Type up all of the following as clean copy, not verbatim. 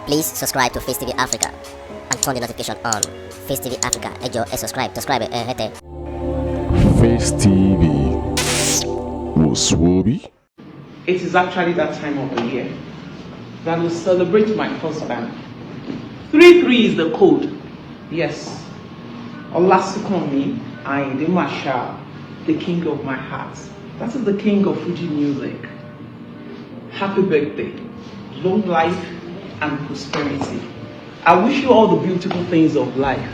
Please subscribe to Face TV Africa and turn the notification on. Face TV Africa, ẹ jọ̀ọ́, subscribe, hete. Face TV was Swoby. It is actually that time of the year that will celebrate my husband. 33 is the code. Yes. Olasukomi Ayinde Marshal, the king of my heart. That is the king of Fuji music. Happy birthday, long life and prosperity. I wish you all the beautiful things of life.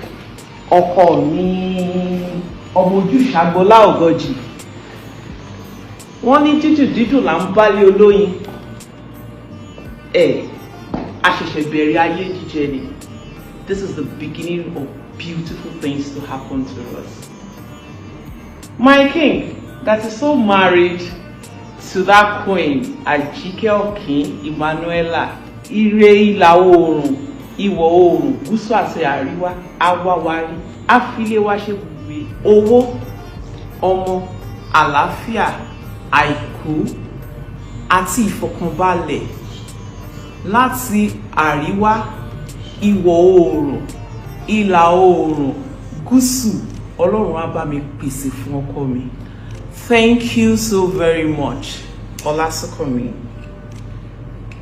Ọkọ mi, ọmọ Ojúṣàgbọ́lá Ògọ́jì. Wọ́n ní títù dídùn là ń bálé olóyin. A ṣẹ̀ṣẹ̀ bẹ̀rẹ̀ ayé jíjẹ ni. This is the beginning of beautiful things to happen to us. My king, that is so married to that queen, Ajike Okin, Emmanuella, Ire ìlà oòrùn, ìwọ̀ oòrùn, gúúsù àti àríwá, awáwárí, afíléwá ṣe gbogbo owó, ọmọ, àlàáfíà, àìkú, àti ìfọ̀kànbalẹ̀ láti àríwá, ìwọ̀ oòrùn, ìlà oòrùn, gúúsù. Ọlọ́run á bá mi pèsè fún ọkọ mi. Thank you so very much, Olasukomi.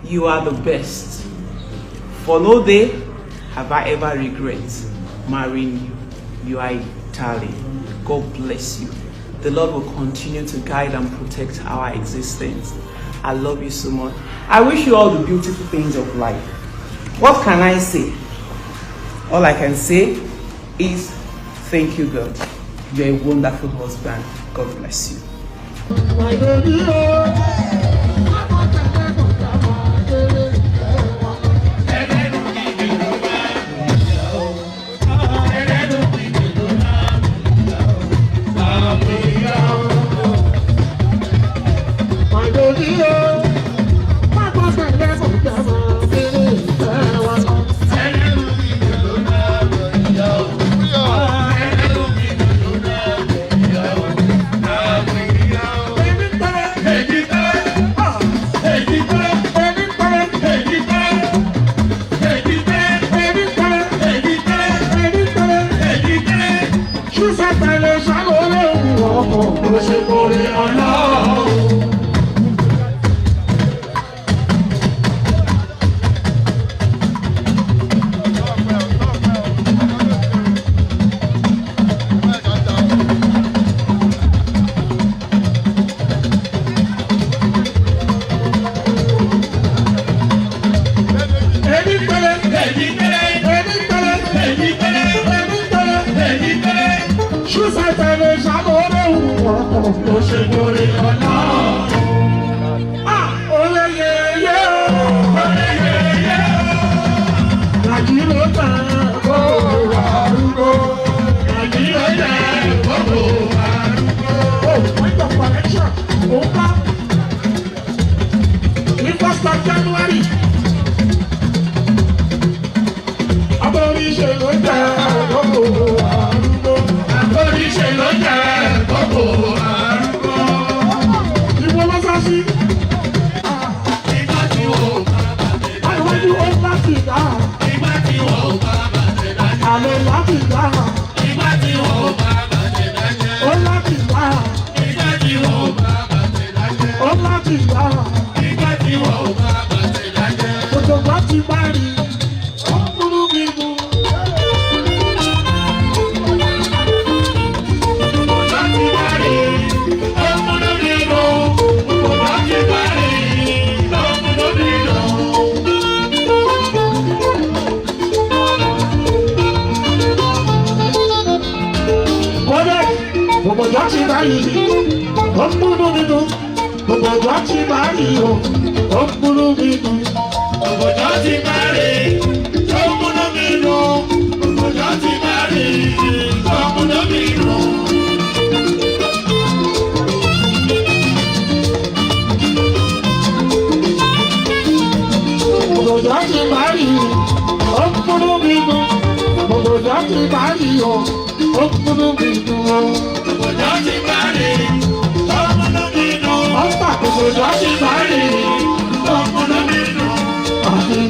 You are the best. For no day have I ever regret marrying you. You are a darling. God bless you. The Lord will continue to guide and protect our existence. I love you so much. I wish you all the beautiful things of life. What can I say? All I can say is thank you, God. You're a wonderful husband. God bless you.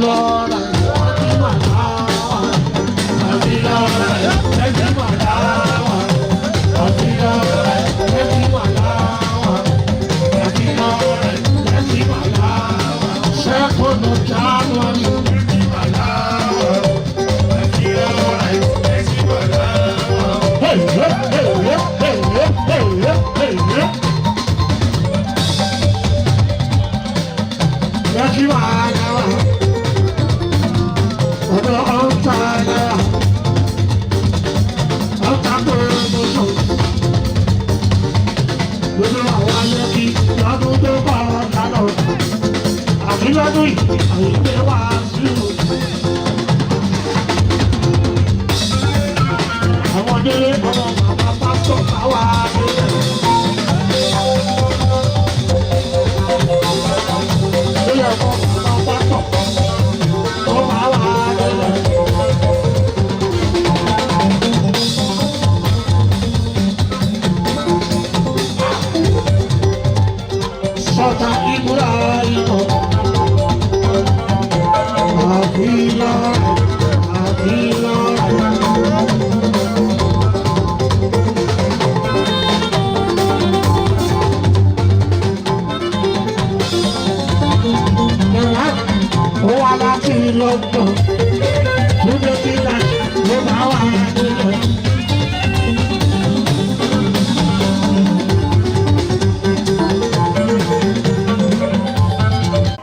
Lord,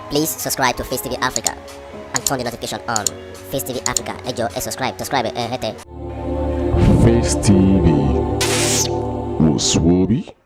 Please subscribe to Face TV Africa and turn the notification on. Face TV Africa, ẹ jọ̀ọ́ ẹ subscribe hete. Face TV was Swoby.